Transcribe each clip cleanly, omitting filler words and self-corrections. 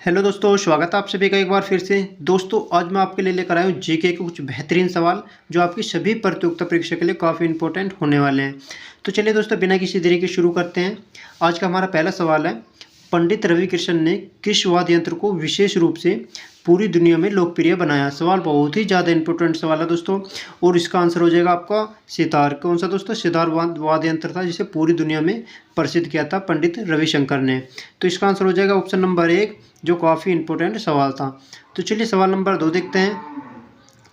Hello दोस्तों, स्वागत है आप सभी का एक बार फिर से। दोस्तों, आज मैं आपके लिए लेकर आया हूँ जीके के कुछ बेहतरीन सवाल जो आपकी सभी प्रतियोगिता परीक्षा के लिए काफ़ी इंपॉर्टेंट होने वाले हैं। तो चलिए दोस्तों, बिना किसी देरी के शुरू करते हैं। आज का हमारा पहला सवाल है, पंडित रवि किशन ने किस वाद्य यंत्र को विशेष रूप से पूरी दुनिया में लोकप्रिय बनाया। सवाल बहुत ही ज़्यादा इंपॉर्टेंट सवाल है दोस्तों, और इसका आंसर हो जाएगा आपका सितार। कौन सा दोस्तों? सितार वाद्य यंत्र था जिसे पूरी दुनिया में प्रसिद्ध किया था पंडित रविशंकर ने। तो इसका आंसर हो जाएगा ऑप्शन नंबर 1, जो काफ़ी इंपॉर्टेंट सवाल था। तो चलिए सवाल नंबर 2 देखते हैं।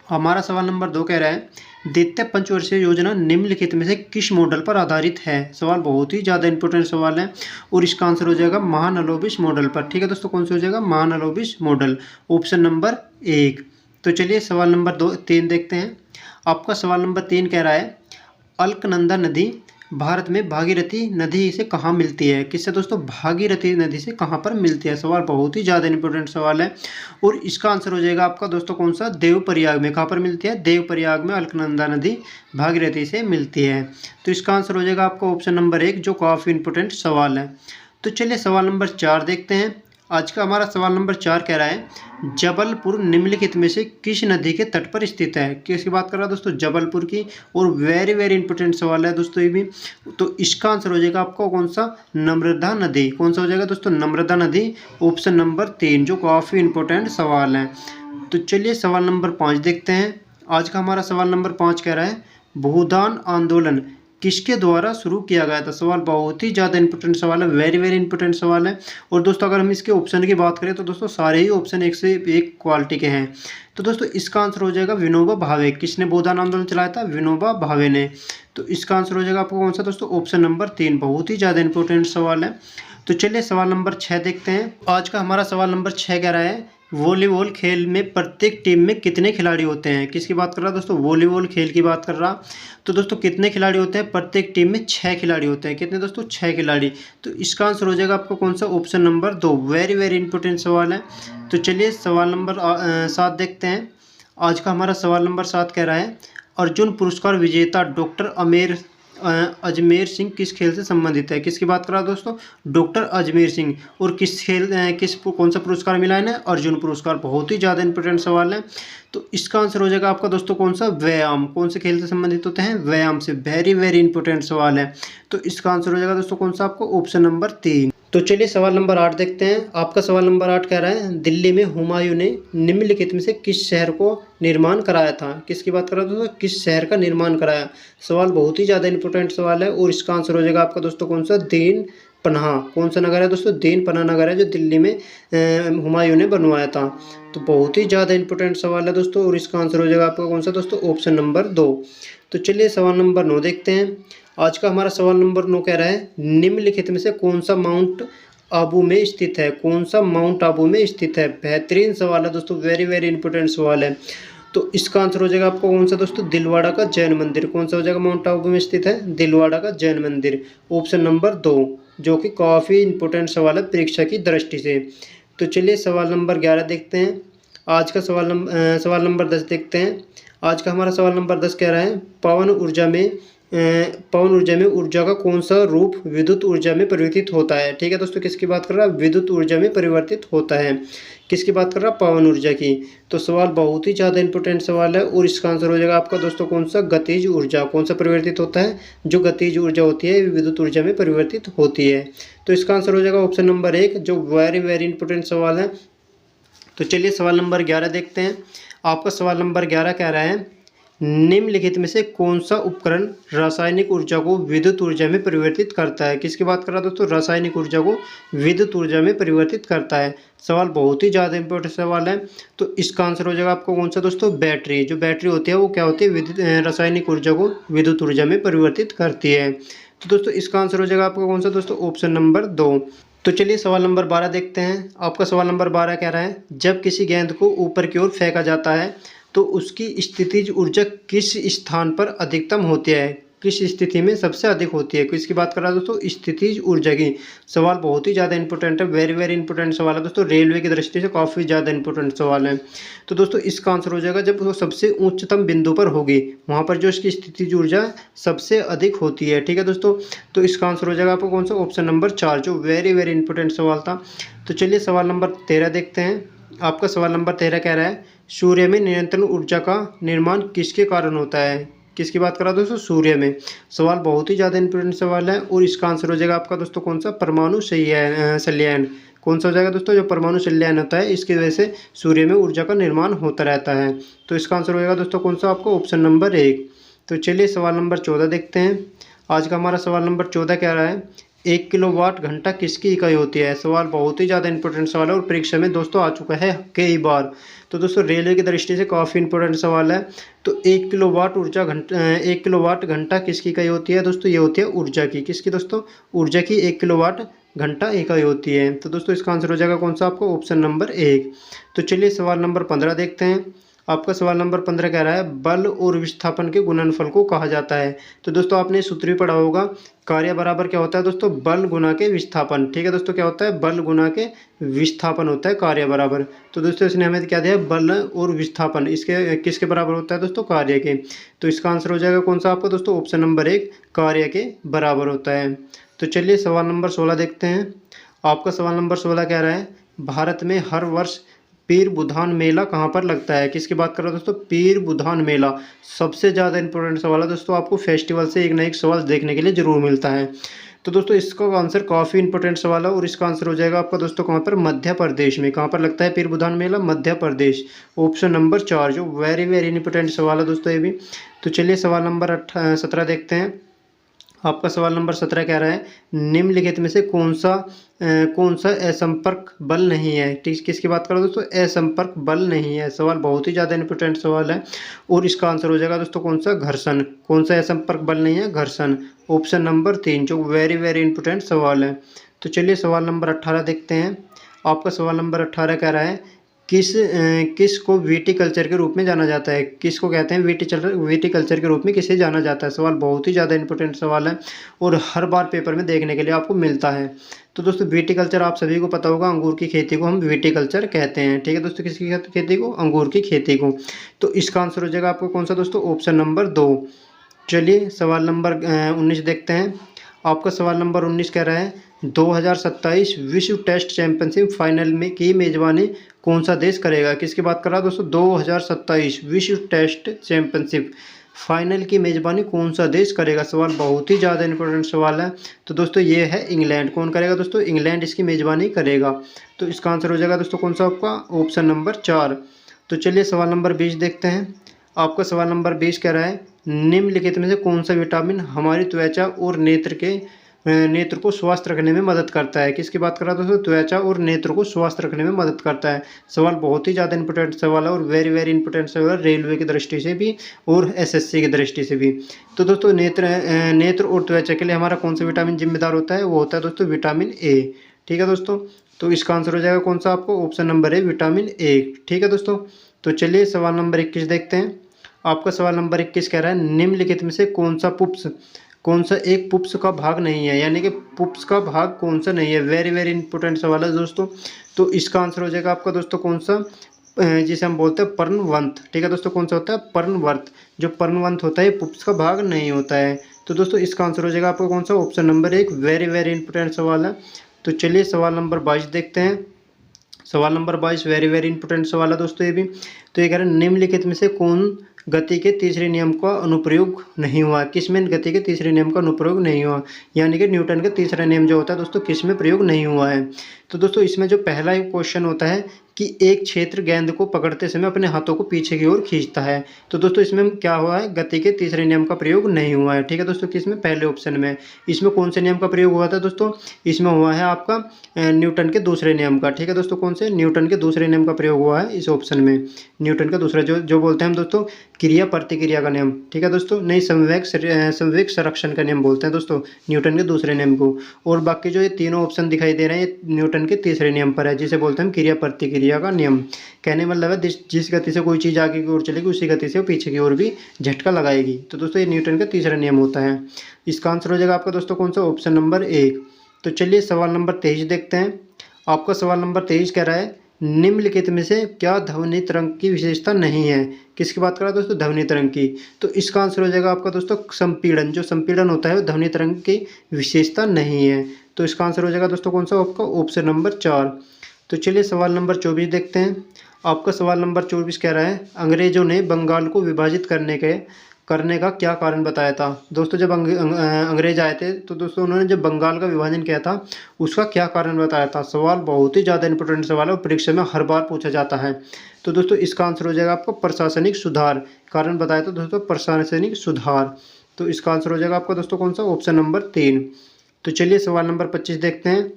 हमारा सवाल नंबर 2 कह रहा है, द्वितीय पंचवर्षीय योजना निम्नलिखित में से किस मॉडल पर आधारित है। सवाल बहुत ही ज़्यादा इंपॉर्टेंट सवाल है, और इसका आंसर हो जाएगा महालनोबिस मॉडल पर। ठीक है दोस्तों, कौन सा हो जाएगा? Mahalanobis model, option number 1। तो चलिए सवाल नंबर 3 देखते हैं। आपका सवाल नंबर 3 कह रहा है, अलकनंदा नदी भारत में भागीरथी नदी से कहाँ मिलती है। किससे दोस्तों? भागीरथी नदी से कहाँ पर मिलती है। सवाल बहुत ही ज़्यादा इंपॉर्टेंट सवाल है, और इसका आंसर हो जाएगा आपका दोस्तों कौन सा? देवप्रयाग में। कहाँ पर मिलती है? देवप्रयाग में अलकनंदा नदी भागीरथी से मिलती है। तो इसका आंसर हो जाएगा आपका ऑप्शन नंबर 1, जो काफ़ी इंपॉर्टेंट सवाल है। तो चलिए सवाल नंबर 4 देखते हैं। आज का हमारा सवाल नंबर 4 कह रहा है, जबलपुर निम्नलिखित में से किस नदी के तट पर स्थित है। किसकी बात कर रहा है दोस्तों? जबलपुर की। और वेरी वेरी इंपॉर्टेंट सवाल है दोस्तों ये भी। तो इसका आंसर हो जाएगा आपको कौन सा? नर्मदा नदी। कौन सा हो जाएगा दोस्तों? नर्मदा नदी, ऑप्शन नंबर 3, जो काफ़ी इंपॉर्टेंट सवाल है। तो चलिए सवाल नंबर 5 देखते हैं। आज का हमारा सवाल नंबर 5 कह रहा है, भूदान आंदोलन किसके द्वारा शुरू किया गया था। सवाल बहुत ही ज़्यादा इंपॉर्टेंट सवाल है, वेरी वेरी इंपॉर्टेंट सवाल है। और दोस्तों, अगर हम इसके ऑप्शन की बात करें तो दोस्तों सारे ही ऑप्शन एक से एक क्वालिटी के हैं। तो दोस्तों इसका आंसर हो जाएगा विनोबा भावे। किसने भूदान आंदोलन चलाया था? विनोबा भावे ने। तो इसका आंसर हो जाएगा आपको कौन सा दोस्तों? Option number 3। बहुत ही ज़्यादा इंपॉर्टेंट सवाल है। तो चलिए सवाल नंबर 6 देखते हैं। आज का हमारा सवाल नंबर 6 कह रहा है, वॉलीबॉल खेल में प्रत्येक टीम में कितने खिलाड़ी होते हैं। किसकी बात कर रहा है दोस्तों? वॉलीबॉल खेल की बात कर रहा। तो दोस्तों कितने खिलाड़ी होते हैं? प्रत्येक टीम में 6 खिलाड़ी होते हैं। कितने दोस्तों? 6 खिलाड़ी। तो इसका आंसर हो जाएगा आपको कौन सा? Option number 2। Very very important सवाल है। तो चलिए सवाल नंबर 7 देखते हैं। आज का हमारा सवाल नंबर 7 कह रहा है, अर्जुन पुरस्कार विजेता डॉक्टर अजमेर सिंह किस खेल से संबंधित है। किसकी बात कर रहा है दोस्तों? डॉक्टर अजमेर सिंह। और किस खेल कौन सा पुरस्कार मिला है? अर्जुन पुरस्कार। बहुत ही ज़्यादा इंपॉर्टेंट सवाल है। तो इसका आंसर हो जाएगा आपका दोस्तों कौन सा? व्यायाम। कौन से खेल से संबंधित होते हैं? व्यायाम से। वेरी वेरी इंपॉर्टेंट सवाल है। तो इसका आंसर हो जाएगा दोस्तों कौन सा? आपको ऑप्शन नंबर 3। तो चलिए सवाल नंबर 8 देखते हैं। आपका सवाल नंबर 8 कह रहा है, दिल्ली में हुमायूं ने निम्नलिखित में से किस शहर को निर्माण कराया था। किसकी बात कर रहा था दोस्तों? किस शहर का निर्माण कराया। सवाल बहुत ही ज़्यादा इंपॉर्टेंट सवाल है, और इसका आंसर हो जाएगा आपका दोस्तों कौन सा? दीन पन्हा। कौन सा नगर है दोस्तों? दीन पन्हा नगर है, जो दिल्ली में हुमायूं ने बनवाया था। तो बहुत ही ज़्यादा इंपॉर्टेंट सवाल है दोस्तों, और इसका आंसर हो जाएगा आपका कौन सा दोस्तों? Option number 2। तो चलिए सवाल नंबर 9 देखते हैं। आज का हमारा सवाल नंबर 9 कह रहा है, निम्नलिखित में से कौन सा माउंट आबू में स्थित है। कौन सा माउंट आबू में स्थित है। बेहतरीन सवाल है दोस्तों, वेरी वेरी इंपॉर्टेंट सवाल है। तो इसका आंसर हो जाएगा आपको कौन सा दोस्तों? दिलवाड़ा का जैन मंदिर। कौन सा हो जाएगा? माउंट आबू में स्थित है दिलवाड़ा का जैन मंदिर, ऑप्शन नंबर 2, जो कि काफ़ी इंपॉर्टेंट सवाल है परीक्षा की दृष्टि से। तो चलिए सवाल नंबर 11 देखते हैं। आज का सवाल नंबर 10 देखते हैं। आज का हमारा सवाल नंबर 10 कह रहा है, पवन ऊर्जा में ऊर्जा का कौन सा रूप विद्युत ऊर्जा में परिवर्तित होता है। ठीक है दोस्तों, किसकी बात कर रहा है? विद्युत ऊर्जा में परिवर्तित होता है। किसकी बात कर रहा है? पवन ऊर्जा की। तो सवाल बहुत ही ज़्यादा इंपॉर्टेंट सवाल है, और इसका आंसर हो जाएगा आपका दोस्तों कौन सा? गतिज ऊर्जा। कौन सा परिवर्तित होता है? जो गतिज ऊर्जा होती है विद्युत ऊर्जा में परिवर्तित होती है। तो इसका आंसर हो जाएगा ऑप्शन नंबर 1, जो वेरी वेरी इंपॉर्टेंट सवाल है। तो चलिए सवाल नंबर 11 देखते हैं। आपका सवाल नंबर 11 कह रहा है, निम्नलिखित में से कौन सा उपकरण रासायनिक ऊर्जा को विद्युत ऊर्जा में परिवर्तित करता है। किसकी बात कर रहा है दोस्तों? रासायनिक ऊर्जा को विद्युत ऊर्जा में परिवर्तित करता है। सवाल बहुत ही ज़्यादा इंपॉर्टेंट सवाल है। तो इसका आंसर हो जाएगा आपको कौन सा दोस्तों? बैटरी। जो बैटरी होती है वो क्या होती है? रासायनिक ऊर्जा को विद्युत ऊर्जा में परिवर्तित करती है। तो दोस्तों इसका आंसर हो जाएगा आपका कौन सा दोस्तों? Option number 2। तो चलिए सवाल नंबर 12 देखते हैं। आपका सवाल नंबर 12 कह रहा है, जब किसी गेंद को ऊपर की ओर फेंका जाता है तो उसकी स्थितिज ऊर्जा किस स्थान पर अधिकतम होती है। किस स्थिति में सबसे अधिक होती है? किसकी बात कर रहा है दोस्तों? स्थितिज ऊर्जा की। सवाल बहुत ही ज़्यादा इंपॉर्टेंट है, वेरी वेरी इंपॉर्टेंट सवाल है दोस्तों, रेलवे की दृष्टि से काफ़ी ज़्यादा इंपॉर्टेंट सवाल है। तो दोस्तों इसका आंसर हो जाएगा जब वो सबसे उच्चतम बिंदु पर होगी, वहाँ पर जो इसकी स्थितिज ऊर्जा सबसे अधिक होती है। ठीक है दोस्तों, तो इसका आंसर हो जाएगा आपको कौन सा? ऑप्शन नंबर 4, जो वेरी वेरी इंपॉर्टेंट सवाल था। तो चलिए सवाल नंबर 13 देखते हैं। आपका सवाल नंबर 13 कह रहा है, सूर्य में निरंतर ऊर्जा का निर्माण किसके कारण होता है? किसकी बात कर रहा है दोस्तों? सूर्य में। सवाल बहुत ही ज़्यादा इंपॉर्टेंट सवाल है और इसका आंसर हो जाएगा आपका दोस्तों कौन सा? परमाणु संलयन। कौन सा हो जाएगा दोस्तों? जो परमाणु संलयन होता है, इसकी वजह से सूर्य में ऊर्जा का निर्माण होता रहता है। तो इसका आंसर हो जाएगा दोस्तों कौन सा? आपको ऑप्शन नंबर 1। तो चलिए सवाल नंबर 14 देखते हैं। आज का हमारा सवाल नंबर 14 कह रहा है, 1 किलोवाट घंटा किसकी इकाई होती है? सवाल बहुत ही ज़्यादा इंपॉर्टेंट सवाल है और परीक्षा में दोस्तों आ चुका है कई बार। तो दोस्तों रेलवे की दृष्टि से काफ़ी इंपॉर्टेंट सवाल है। तो 1 किलोवाट घंटा किसकी इकाई होती है दोस्तों? ये होती है ऊर्जा की। किसकी दोस्तों? ऊर्जा की 1 किलोवाट घंटा इकाई होती है। तो दोस्तों इसका आंसर हो जाएगा कौन सा? आपको ऑप्शन नंबर 1। तो चलिए सवाल नंबर 15 देखते हैं। आपका सवाल नंबर 15 कह रहा है, बल और विस्थापन के गुणनफल को कहा जाता है। तो दोस्तों आपने सूत्र भी पढ़ा होगा, कार्य बराबर क्या होता है दोस्तों? बल गुना के विस्थापन। ठीक है दोस्तों, क्या होता है? बल गुना के विस्थापन होता है कार्य बराबर। तो दोस्तों इसने हमें क्या दिया? बल और विस्थापन इसके किसके बराबर होता है दोस्तों? कार्य के। तो इसका आंसर हो जाएगा कौन सा आपका दोस्तों? ऑप्शन नंबर 1, कार्य के बराबर होता है। तो चलिए सवाल नंबर 16 देखते हैं। आपका सवाल नंबर 16 कह रहा है, भारत में हर वर्ष पीर बुधान मेला कहाँ पर लगता है? किसकी बात कर रहा हूँ दोस्तों? पीर बुधान मेला। सबसे ज़्यादा इंपॉर्टेंट सवाल है दोस्तों, आपको फेस्टिवल से एक ना एक सवाल देखने के लिए जरूर मिलता है। तो दोस्तों इसका आंसर काफ़ी इंपॉर्टेंट सवाल है और इसका आंसर हो जाएगा आपका दोस्तों कहाँ पर? मध्य प्रदेश में। कहाँ पर लगता है पीर बुधान मेला? मध्य प्रदेश। ऑप्शन नंबर 4, जो वेरी वेरी इंपॉर्टेंट सवाल है दोस्तों ये भी। तो चलिए सवाल नंबर 17 देखते हैं। आपका सवाल नंबर 17 कह रहा है, निम्नलिखित में से कौन सा असंपर्क बल नहीं है? किसकी बात करो दोस्तों? असंपर्क बल नहीं है। सवाल बहुत ही ज़्यादा इंपॉर्टेंट सवाल है और इसका आंसर हो जाएगा दोस्तों कौन सा? घर्षण। कौन सा असंपर्क बल नहीं है? घर्षण। ऑप्शन नंबर 3, जो वेरी वेरी इंपॉर्टेंट सवाल है। तो चलिए सवाल नंबर 18 देखते हैं। आपका सवाल नंबर 18 कह रहा है, किस को विटिकल्चर के रूप में जाना जाता है? किसको कहते हैं विटिकल्चर के रूप में किसे जाना जाता है? सवाल बहुत ही ज़्यादा इंपॉर्टेंट सवाल है और हर बार पेपर में देखने के लिए आपको मिलता है। तो दोस्तों विटिकल्चर आप सभी को पता होगा, अंगूर की खेती को हम विटिकल्चर कहते हैं। ठीक है दोस्तों, किसकी खेती को? अंगूर की खेती को। तो इसका आंसर हो जाएगा आपको कौन सा दोस्तों? Option number 2। चलिए सवाल नंबर 19 देखते हैं। आपका सवाल नंबर 19 कह रहा है, 2027 विश्व टेस्ट चैंपियनशिप फाइनल में की मेजबानी कौन सा देश करेगा? किसकी बात कर रहा है दोस्तों? 2027 विश्व टेस्ट चैंपियनशिप फाइनल की मेजबानी कौन सा देश करेगा? सवाल बहुत ही ज़्यादा इंपॉर्टेंट सवाल है। तो दोस्तों ये है इंग्लैंड। कौन करेगा दोस्तों? इंग्लैंड इसकी मेजबानी करेगा। तो इसका आंसर हो जाएगा दोस्तों कौन सा आपका? Option number 4। तो चलिए सवाल नंबर 20 देखते हैं। आपका सवाल नंबर 20 कह रहा है, निम्नलिखित में से कौन सा विटामिन हमारी त्वचा और नेत्र को स्वस्थ रखने में मदद करता है? किसकी बात कर रहा था दोस्तों? त्वचा और नेत्र को स्वस्थ रखने में मदद करता है। सवाल बहुत ही ज़्यादा इंपॉर्टेंट सवाल है और वेरी वेरी इंपॉर्टेंट सवाल है, रेलवे की दृष्टि से भी और एसएससी की दृष्टि से भी। तो दोस्तों नेत्र और त्वचा के लिए हमारा कौन सा विटामिन जिम्मेदार होता है? वो होता है दोस्तों विटामिन ए। ठीक है दोस्तों, तो इसका आंसर हो जाएगा कौन सा आपको? Option number A, vitamin A. ठीक है दोस्तों, तो चलिए सवाल नंबर 21 देखते हैं। आपका सवाल नंबर 21 कह रहा है, निम्नलिखित में से कौन सा एक पुप्स का भाग नहीं है? यानी कि पुप्स का भाग कौन सा नहीं है? वेरी वेरी इंपॉर्टेंट सवाल है दोस्तों। तो इसका आंसर हो जाएगा आपका दोस्तों कौन सा? जिसे हम बोलते हैं पर्णवंत। ठीक है दोस्तों, कौन सा होता है? पर्णवर्त। जो पर्णवंत होता है पुप्स का भाग नहीं होता है। तो दोस्तों इसका आंसर हो जाएगा आपका कौन सा? Option number 1, very very important सवाल है। तो चलिए सवाल नंबर 22 देखते हैं। सवाल नंबर 22 वेरी वेरी इंपॉर्टेंट सवाल है दोस्तों ये भी। तो ये कह रहे हैं, निम्नलिखित में से कौन गति के तीसरे नियम का अनुप्रयोग नहीं हुआ? किसमें गति के तीसरे नियम का अनुप्रयोग नहीं हुआ? यानी कि न्यूटन का तीसरा नियम जो होता है दोस्तों किसमें प्रयोग नहीं हुआ है? तो दोस्तों इसमें जो पहला क्वेश्चन होता है कि एक क्षेत्र गेंद को पकड़ते समय अपने हाथों को पीछे की ओर खींचता है। तो दोस्तों इसमें क्या हुआ है? गति के तीसरे नियम का प्रयोग नहीं हुआ है। ठीक है दोस्तों, किसमें? पहले ऑप्शन में। इसमें कौन से नियम का प्रयोग हुआ था दोस्तों? इसमें हुआ है आपका न्यूटन के दूसरे नियम का। ठीक है दोस्तों, कौन से? न्यूटन के दूसरे नियम का प्रयोग हुआ है इस ऑप्शन में। न्यूटन का दूसरा जो बोलते हैं हम दोस्तों क्रिया प्रतिक्रिया का नियम। ठीक है दोस्तों, नहीं संवेग संरक्षण का नियम बोलते हैं दोस्तों न्यूटन के दूसरे नियम को। और बाकी जो ये तीनों ऑप्शन दिखाई दे रहे हैं ये न्यूटन के तीसरे नियम पर है, जिसे बोलते हैं क्रिया प्रतिक्रिया। प्रक्रिया का नियम। कहने मतलब है जिस गति से कोई चीज़ आगे की ओर चलेगी उसी गति से वो पीछे की ओर भी झटका लगाएगी। तो दोस्तों ये न्यूटन का तीसरा नियम होता है। इसका आंसर हो जाएगा आपका दोस्तों कौन सा, ऑप्शन नंबर 1। तो चलिए सवाल नंबर 23 देखते हैं। आपका सवाल नंबर 23 कह रहा है निम्नलिखित में से क्या ध्वनि तरंग की विशेषता नहीं है। किसकी बात कर रहा है दोस्तों, ध्वनि तरंग की। तो इसका आंसर हो जाएगा आपका दोस्तों संपीड़न। जो संपीड़न होता है वो ध्वनि तरंग की विशेषता नहीं है। तो इसका आंसर हो जाएगा दोस्तों कौन सा, आपका ऑप्शन नंबर 4। तो चलिए सवाल नंबर 24 देखते हैं। आपका सवाल नंबर 24 कह रहा है अंग्रेजों ने बंगाल को विभाजित करने का क्या कारण बताया था। दोस्तों जब अंग्रेज आए थे तो दोस्तों उन्होंने जब बंगाल का विभाजन किया था उसका क्या कारण बताया था। सवाल बहुत ही ज़्यादा इंपॉर्टेंट सवाल है और परीक्षा में हर बार पूछा जाता है। तो दोस्तों इसका आंसर हो जाएगा आपको प्रशासनिक सुधार। कारण बताया था दोस्तों प्रशासनिक सुधार। तो इसका आंसर हो जाएगा आपका दोस्तों कौन सा, ऑप्शन नंबर 3। तो चलिए सवाल नंबर 25 देखते हैं।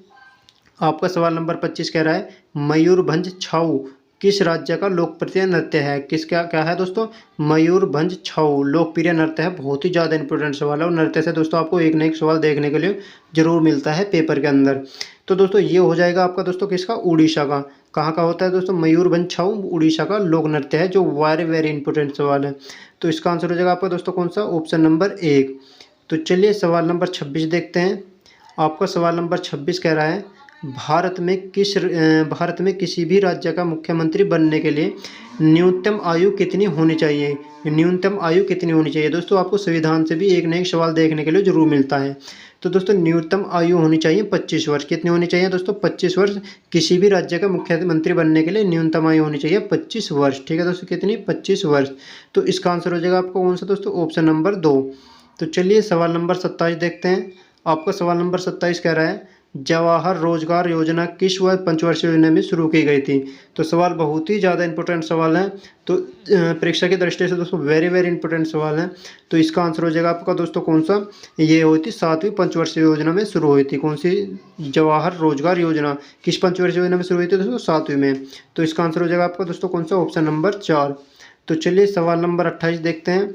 आपका सवाल नंबर 25 कह रहा है मयूरभंज छाऊ किस राज्य का लोकप्रिय नृत्य है। किसका क्या है दोस्तों, मयूरभंज छाऊ लोकप्रिय नृत्य है। बहुत ही ज़्यादा इंपॉर्टेंट सवाल है और नृत्य से दोस्तों आपको एक न एक सवाल देखने के लिए जरूर मिलता है पेपर के अंदर। तो दोस्तों ये हो जाएगा आपका दोस्तों किसका, उड़ीसा का। कहाँ का होता है दोस्तों, मयूरभंज छाऊ उड़ीसा का लोक नृत्य है, जो वेरी वेरी इंपॉर्टेंट सवाल है। तो इसका आंसर हो जाएगा आपका दोस्तों कौन सा, ऑप्शन नंबर 1। तो चलिए सवाल नंबर 26 देखते हैं। आपका सवाल नंबर 26 कह रहा है भारत में किसी भी राज्य का मुख्यमंत्री बनने के लिए न्यूनतम आयु कितनी होनी चाहिए। न्यूनतम आयु कितनी होनी चाहिए। दोस्तों आपको संविधान से भी एक न एक सवाल देखने के लिए जरूर मिलता है। तो दोस्तों न्यूनतम आयु होनी चाहिए 25 वर्ष। कितनी होनी चाहिए दोस्तों, 25 वर्ष। किसी भी राज्य का मुख्यमंत्री बनने के लिए न्यूनतम आयु होनी चाहिए 25 वर्ष। ठीक है दोस्तों, कितनी, 25 वर्ष। तो इसका आंसर हो जाएगा आपको कौन सा दोस्तों, ऑप्शन नंबर 2। तो चलिए सवाल नंबर 27 देखते हैं। आपका सवाल नंबर 27 कह रहा है जवाहर रोजगार योजना किस पंचवर्षीय योजना में शुरू की गई थी। तो सवाल बहुत ही ज़्यादा इंपॉर्टेंट सवाल है। तो परीक्षा की दृष्टि से दोस्तों वेरी वेरी इंपॉर्टेंट सवाल है। तो इसका आंसर हो जाएगा आपका दोस्तों कौन सा, ये हुई थी 7वीं पंचवर्षीय योजना में शुरू हुई थी। कौन सी, जवाहर रोजगार योजना किस पंचवर्षीय योजना में शुरू हुई थी दोस्तों, 7वीं में। तो इसका आंसर हो जाएगा आपका दोस्तों कौन सा, ऑप्शन नंबर 4। तो चलिए सवाल नंबर 28 देखते हैं।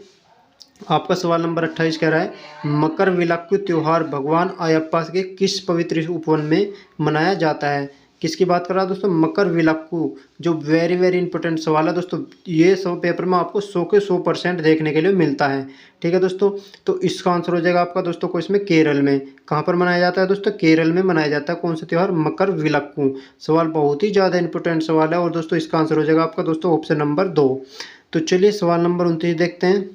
आपका सवाल नंबर 28 कह रहा है मकर विलक्कु त्यौहार भगवान अयप्पा के किस पवित्र उपवन में मनाया जाता है। किसकी बात कर रहा है दोस्तों, मकर विलक्कु। जो वेरी वेरी इंपॉर्टेंट सवाल है दोस्तों, ये सब पेपर में आपको 100 के 100% देखने के लिए मिलता है। ठीक है दोस्तों, तो इसका आंसर हो जाएगा आपका दोस्तों को इसमें केरल में। कहाँ पर मनाया जाता है दोस्तों, केरल में मनाया जाता है। कौन सा त्यौहार, मकर विलक्कु। सवाल बहुत ही ज़्यादा इंपॉर्टेंट सवाल है और दोस्तों इसका आंसर हो जाएगा आपका दोस्तों ऑप्शन नंबर 2। तो चलिए सवाल नंबर 29 देखते हैं।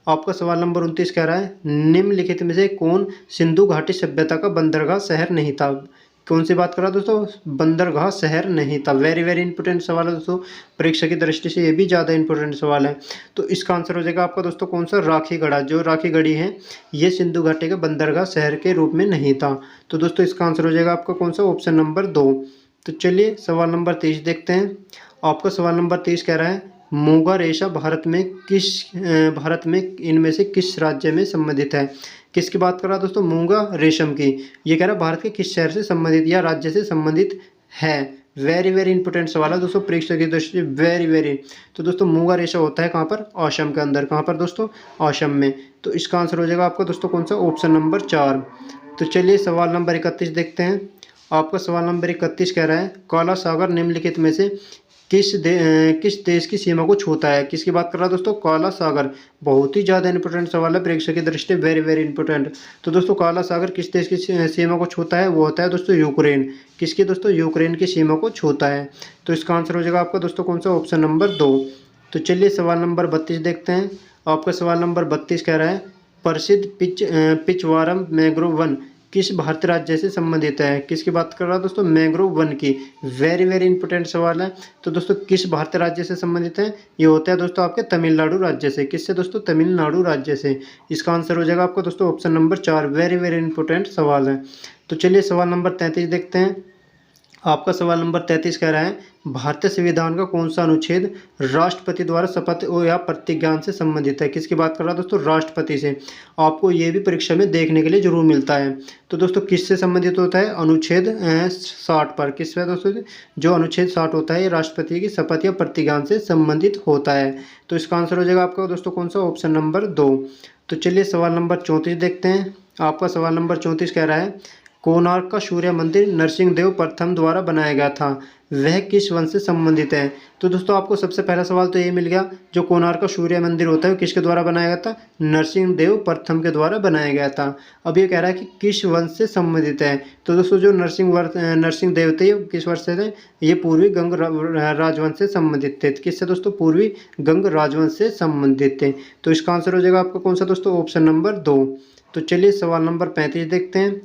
आपका सवाल नंबर 29 कह रहा है निम्नलिखित में से कौन सिंधु घाटी सभ्यता का बंदरगाह शहर नहीं था। कौन सी बात कर रहा है दोस्तों, बंदरगाह शहर नहीं था। वेरी वेरी इंपॉर्टेंट सवाल है दोस्तों, परीक्षा की दृष्टि से ये भी ज़्यादा इंपॉर्टेंट सवाल है। तो इसका आंसर हो जाएगा आपका दोस्तों कौन सा, राखीगढ़। जो राखीगढ़ी है ये सिंधु घाटी का बंदरगाह शहर के रूप में नहीं था। तो दोस्तों इसका आंसर हो जाएगा आपका कौन सा, ऑप्शन नंबर 2। तो चलिए सवाल नंबर 23 देखते हैं। आपका सवाल नंबर 23 कह रहा है मूंगा रेशा भारत में इनमें से किस राज्य में संबंधित है। किसकी बात कर रहा है दोस्तों, मूंगा रेशम की। ये कह रहा है भारत के किस शहर से संबंधित या राज्य से संबंधित है। वेरी वेरी इंपॉर्टेंट सवाल है दोस्तों, परीक्षा की दृष्टि से वेरी वेरी। तो दोस्तों मूंगा रेशा होता है कहाँ पर, असम के अंदर। कहाँ पर दोस्तों, असम में। तो इसका आंसर हो जाएगा आपका दोस्तों कौन सा, ऑप्शन नंबर 4। तो चलिए सवाल नंबर 31 देखते हैं। आपका सवाल नंबर 31 कह रहा है काला सागर निम्नलिखित में से किस देश की सीमा को छूता है। किसकी बात कर रहा है दोस्तों, काला सागर। बहुत ही ज़्यादा इंपॉर्टेंट सवाल है, परीक्षा की दृष्टि वेरी वेरी इंपॉर्टेंट। तो दोस्तों काला सागर किस देश की सीमा को छूता है, वो होता है दोस्तों यूक्रेन। किसकी दोस्तों, यूक्रेन की सीमा को छूता है। तो इसका आंसर हो जाएगा आपका दोस्तों कौन सा, ऑप्शन नंबर 2। तो चलिए सवाल नंबर 32 देखते हैं। आपका सवाल नंबर 32 कह रहा है प्रसिद्ध पिचवारम मैंग्रोव वन किस भारतीय राज्य से संबंधित है। किसकी बात कर रहा है दोस्तों, मैंग्रोव वन की। वेरी वेरी इंपॉर्टेंट सवाल है। तो दोस्तों किस भारतीय राज्य से संबंधित है, ये होता है दोस्तों आपके तमिलनाडु राज्य से। किससे दोस्तों, तमिलनाडु राज्य से। इसका आंसर हो जाएगा आपको दोस्तों option number 4। Very very important सवाल है। तो चलिए सवाल नंबर 33 देखते हैं। आपका सवाल नंबर 33 कह रहा है भारतीय संविधान का कौन सा अनुच्छेद राष्ट्रपति द्वारा शपथ या प्रतिज्ञान से संबंधित है। किसकी बात कर रहा है दोस्तों, राष्ट्रपति से। आपको ये भी परीक्षा में देखने के लिए जरूर मिलता है। तो दोस्तों किससे संबंधित होता है, अनुच्छेद 60 पर। किस पे दोस्तों, जो अनुच्छेद 60 होता है ये राष्ट्रपति की शपथ या प्रतिज्ञान से संबंधित होता है। तो इसका आंसर हो जाएगा आपका दोस्तों कौन सा, ऑप्शन नंबर 2। तो चलिए सवाल नंबर 34 देखते हैं। आपका सवाल नंबर 34 कह रहा है कोणार्क का सूर्य मंदिर नरसिंह देव प्रथम द्वारा बनाया गया था। वह किस वंश से संबंधित है। तो दोस्तों आपको सबसे पहला सवाल तो ये मिल गया, जो कोणार्क का सूर्य मंदिर होता है वो किसके द्वारा बनाया गया था, नरसिंह देव प्रथम के द्वारा बनाया गया था। अब ये कह रहा है कि किस वंश से संबंधित है। तो दोस्तों जो नरसिंह देव थे ये किस वर्ष से थे, ये पूर्वी गंग राजवंश से संबंधित थे। किससे दोस्तों, पूर्वी गंग राजवंश से संबंधित थे। तो इसका आंसर हो जाएगा आपका कौन सा दोस्तों, ऑप्शन नंबर 2। तो चलिए सवाल नंबर 35 देखते हैं।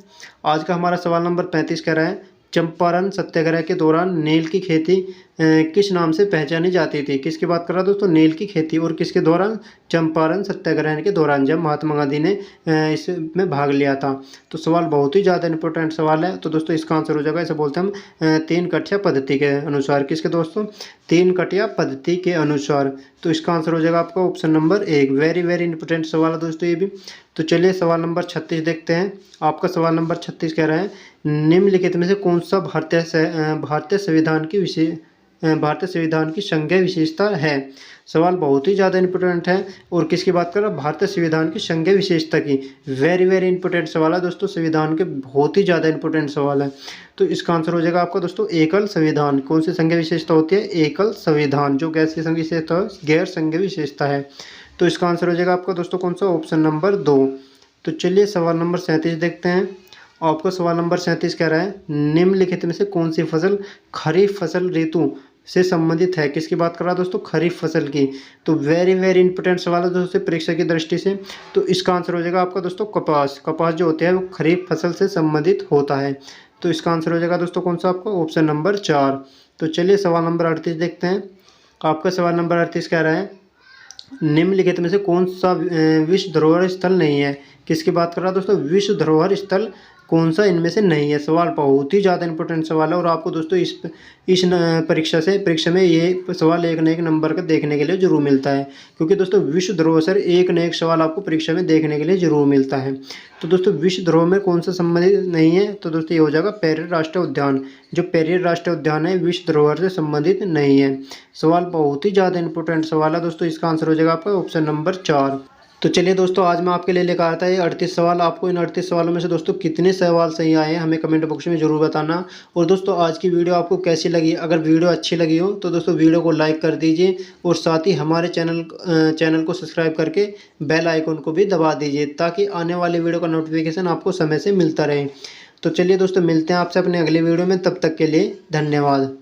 आज का हमारा सवाल नंबर 35 कह रहा है, चंपारण सत्याग्रह के दौरान नील की खेती किस नाम से पहचानी जाती थी। किसकी बात कर रहा है दोस्तों, नील की खेती, और किसके दौरान, चंपारण सत्याग्रह के दौरान, जब महात्मा गांधी ने इसमें भाग लिया था। तो सवाल बहुत ही ज़्यादा इंपॉर्टेंट सवाल है। तो दोस्तों इसका आंसर हो जाएगा, इसे बोलते हैं हम 3 कठिया पद्धति के अनुसार। किसके दोस्तों, 3 कठिया पद्धति के अनुसार। तो इसका आंसर हो जाएगा आपका option number 1। Very very important सवाल है दोस्तों ये भी। तो चलिए सवाल नंबर 36 देखते हैं। आपका सवाल नंबर 36 कह रहा है, निम्नलिखित में से कौन सा भारतीय संविधान की संज्ञेय विशेषता है। सवाल बहुत ही ज़्यादा इंपॉर्टेंट है। और किसकी बात कर रहा है, भारतीय संविधान की संज्ञेय विशेषता की। वेरी वेरी इंपॉर्टेंट सवाल है दोस्तों, संविधान के बहुत ही ज़्यादा इंपॉर्टेंट सवाल है। तो इसका आंसर हो जाएगा आपका दोस्तों एकल संविधान। कौन सी संज्ञेय विशेषता होती है, एकल संविधान। जो कैसी संज्ञेय विशेषता है, गैर संज्ञेय विशेषता है। तो इसका आंसर हो जाएगा आपका दोस्तों कौन सा, ऑप्शन नंबर 2। तो चलिए सवाल नंबर 37 देखते हैं। आपका सवाल नंबर 37 कह रहा है, निम्नलिखित में से कौन सी फसल खरीफ फसल ऋतु से संबंधित है। किसकी बात कर रहा है दोस्तों, खरीफ फसल की। तो वेरी वेरी इंपॉर्टेंट सवाल है दोस्तों परीक्षा की दृष्टि से। तो इसका आंसर हो जाएगा आपका दोस्तों कपास। कपास जो होता है वो खरीफ फसल से संबंधित होता है। तो इसका आंसर हो जाएगा दोस्तों कौन सा, आपका ऑप्शन नंबर 4। तो चलिए सवाल नंबर 38 देखते हैं। आपका सवाल नंबर 38 कह रहा है, निम्नलिखित में से कौन सा विश्व धरोहर स्थल नहीं है। किसकी बात कर रहा है दोस्तों, विश्व धरोहर स्थल कौन सा इनमें से नहीं है। सवाल बहुत ही ज़्यादा इंपॉर्टेंट सवाल है। और आपको दोस्तों इस परीक्षा में ये सवाल एक न एक नंबर का देखने के लिए जरूर मिलता है। क्योंकि दोस्तों विश्व धरोहर एक न एक सवाल आपको परीक्षा में देखने के लिए जरूर मिलता है। तो दोस्तों विश्व धरोहर में कौन सा संबंधित नहीं है। तो दोस्तों ये हो जाएगा पेरियर राष्ट्रीय उद्यान। जो पेरियर राष्ट्रीय उद्यान है विश्व धरोहर से संबंधित नहीं है। सवाल बहुत ही ज़्यादा इंपॉर्टेंट सवाल है दोस्तों। इसका आंसर हो जाएगा आपका ऑप्शन नंबर 4। तो चलिए दोस्तों आज मैं आपके लिए लेकर आया था ये 38 सवाल। आपको इन 38 सवालों में से दोस्तों कितने सवाल सही आए हैं हमें कमेंट बॉक्स में ज़रूर बताना। और दोस्तों आज की वीडियो आपको कैसी लगी, अगर वीडियो अच्छी लगी हो तो दोस्तों वीडियो को लाइक कर दीजिए। और साथ ही हमारे चैनल को सब्सक्राइब करके बेल आइकन को भी दबा दीजिए, ताकि आने वाले वीडियो का नोटिफिकेशन आपको समय से मिलता रहे। तो चलिए दोस्तों मिलते हैं आपसे अपने अगले वीडियो में, तब तक के लिए धन्यवाद।